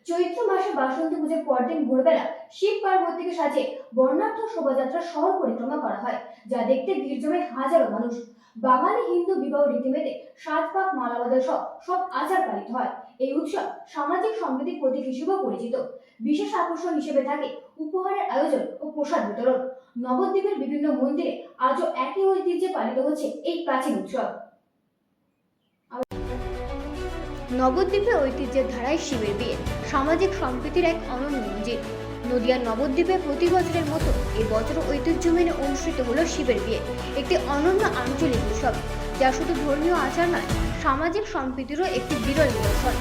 চৈত্র মাসে বাসন্তী পুজোর পরদিন ভোরবেলা শিব পার্বতীকে সাজে বর্ণাঢ্য শোভাযাত্রা শহর পরিক্রমা করা হয়, যা দেখতে ভিড় জমে হাজারো মানুষ। বাঙালি হিন্দু বিবাহ রীতিমেতে সাত পাক মালাবদল সহ সব আচার পালিত হয়। এই উৎসব সামাজিক সম্প্রীতির প্রতীক হিসেবেও পরিচিত। বিশেষ আকর্ষণ হিসেবে থাকে উপহারের আয়োজন ও প্রসাদ বিতরণ। নবদ্বীপের বিভিন্ন মন্দিরে আজও একই ঐতিহ্যে পালিত হচ্ছে এই প্রাচীন উৎসব। নবদ্বীপে ঐতিহ্যের ধারায় শিবের বিয়ে সামাজিক সম্প্রীতির এক অনন্য মঞ্জিল। নদিয়ার নবদ্বীপে প্রতি বছরের মতো এই বছর ঐতিহ্য মেনে অনুষ্ঠিত হলো শিবের বিয়ে, একটি অনন্য আঞ্চলিক উৎসব যা শুধু ধর্মীয় আচার নয়, সামাজিক সম্প্রীতিরও একটি বিরল নিদর্শন।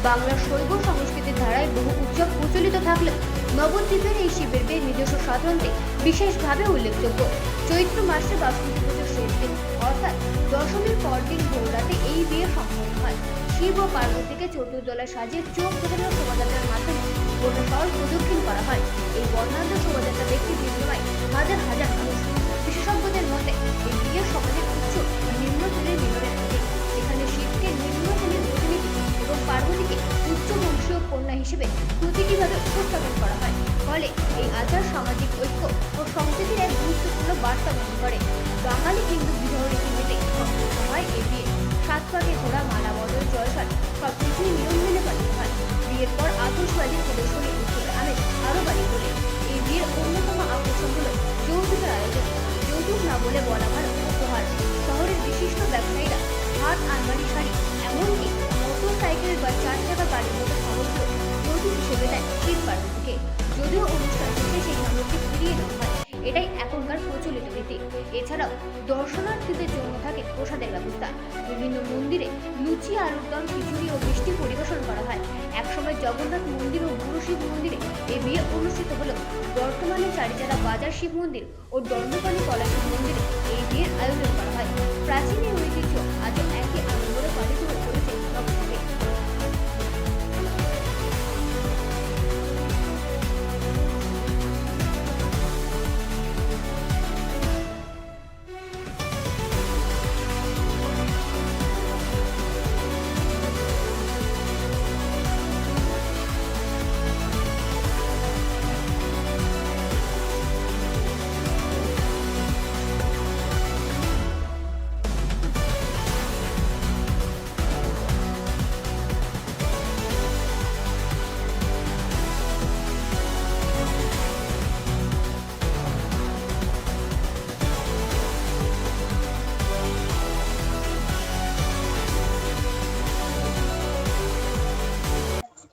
বাংলার শৈব সংস্কৃতির ধারায় বহু উৎসব প্রচলিত থাকলেও নবদ্বীপের এই শিবের বিয়ে নিজস্ব স্বাতন্ত্র্যে বিশেষভাবে উল্লেখযোগ্য। চৈত্র মাসে বাসন্তী পুজোর শেষ দিন অর্থাৎ দশমীর পরদিন ভোর রাতে এই বিয়ে সম্পন্ন হয়। শিব ও পার্বতীকে চতুর্দলায় সাজিয়ে চোখ বোঝানোর শোভাযাত্রার মাধ্যমে গোটা শহর প্রদক্ষিণ করা হয়। এই বর্ণাঢ্য শোভাযাত্রা দেখতে ভিড় হয় হাজার হাজার মানুষ। বিশেষজ্ঞদের মতে এই বিয়ে সমাজের উচ্চ ও নিম্ন শ্রেণীর মিলনের প্রতীক। এখানে শিবকে নিম্ন শ্রেণীর প্রতিনিধি এবং পার্বতীকে উচ্চ বংশীয় কন্যা হিসেবে প্রতীকীভাবে উপস্থাপন করা হয়। ফলে এই আচার সামাজিক ঐক্য ও সম্প্রীতির এক গুরুত্বপূর্ণ বার্তা বহন করে। বাঙালি হিন্দু বিবাহ রীতিমতে সম্পন্ন হয় এই বিয়ে। সাত পাকে ঘোড়া, মালা বদল, জয়সাল সবকিছুই নিয়ম মেনে পালিত হয়। বিয়ের পর আতশবাজি প্রদর্শনী উৎসবের আমেজ আরো বাড়িয়ে তোলে। এই বিয়ের অন্যতম আকর্ষণ হল যৌতুকের আয়োজন। যৌতুক না বলে বলা হয় উপহার। শহরের বিশিষ্ট ব্যবসায়ীরা হাত, আলমারি, শাড়ি, এমনকি মোটর সাইকেল বা 4 চাকা গাড়ির মতো সামগ্রী যৌতুক হিসেবে দেয় শিব পার্বতীকে। যদিও অনুষ্ঠান শেষে সেই সামগ্রী ফিরিয়ে দেওয়া হয়, এটাই এখনকার প্রচলিত রীতি। এছাড়াও দর্শনার্থীদের জন্য থাকে প্রসাদের ব্যবস্থা। বিভিন্ন মন্দিরে লুচি, আলুর দম, খিচুড়ি ও মিষ্টি পরিবেশন করা হয়। একসময় জগন্নাথ মন্দির ও গুরু শিব মন্দিরে এই বিয়ে অনুষ্ঠিত হলেও বর্তমানে চারিচালা বাজার শিব মন্দির ও দণ্ডপানি কলা শিব মন্দিরে এই বিয়ের আয়োজন করা হয়। প্রাচীন এই ঐতিহ্য আজও একই আনন্দে পালিত হয়ে চলেছে নবদ্বীপে।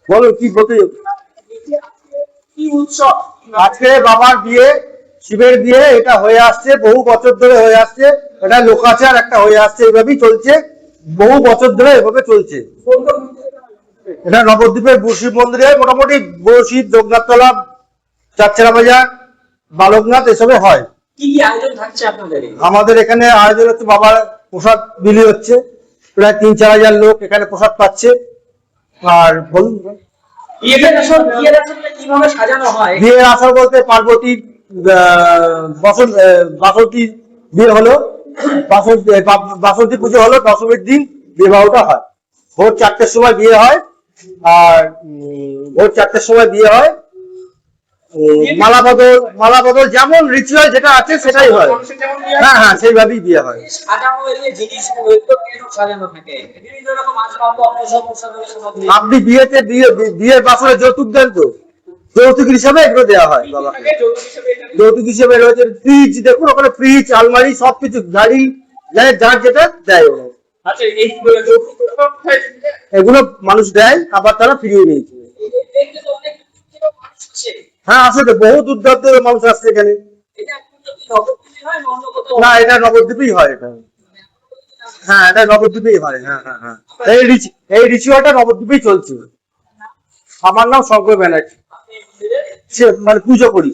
বলো কি বলতে কি উৎসব? আজকে বাবার বিয়ে, শিবের বিয়ে, এটা হয়ে আসছে বহু বছর ধরে হয়ে আসছে। এটা লোকাচার একটা হয়ে আসছে, এইভাবেই চলছে বহু বছর ধরে, এভাবে চলছে। এটা নবদ্বীপের শিব মন্দিরে মোটামুটি বড় শিব, যোগনাথতলা, চারচারা বাজার, বালকনাথ এসবে হয়। কি কি আয়োজন থাকছে আপনাদের? আমাদের এখানে আয়োজন হচ্ছে বাবার প্রসাদ বিলি হচ্ছে, প্রায় 3-4 হাজার লোক এখানে প্রসাদ পাচ্ছে। আর বলুন কিভাবে সাজানো হয়? বিয়ের আসর বলতে পার্বতীর বাসন্তী বিয়ে হলো, বাসন্তী পুজো হলো, দশমীর দিন বিবাহটা হয়। ভোর 4টের সময় বিয়ে হয়। আর ভোর 4টের সময় বিয়ে হয়। মালা বদল যেমন রিচুয়াল যেটা আছে সেটাই হয়। হ্যাঁ হ্যাঁ, সেইভাবেই বিয়ে হয়। আপনি বিয়ের বাসরে যৌতুক দেন তো? যৌতুক হিসাবে এগুলো দেওয়া হয় বাবাকে। যৌতুক হিসেবে রয়েছে ফ্রিজ, দেখুন ওখানে ফ্রিজ, আলমারি, সবকিছু, গাড়ি, যার যেটা দেয়। এগুলো মানুষ দেয়, আবার তারা ফিরিয়ে নিয়েছে। হ্যাঁ, আসলে বহু দূর দূরান্তের মানুষ আসছে এখানে। না, এটা নবদ্বীপেই হয়। এটা হ্যাঁ, এটা নবদ্বীপেই হয়। হ্যাঁ হ্যাঁ হ্যাঁ, এই রিচুয়ালটা নবদ্বীপেই চলছে। আমার নাম শঙ্কর ব্যানার্জি, মানে পুজো করি।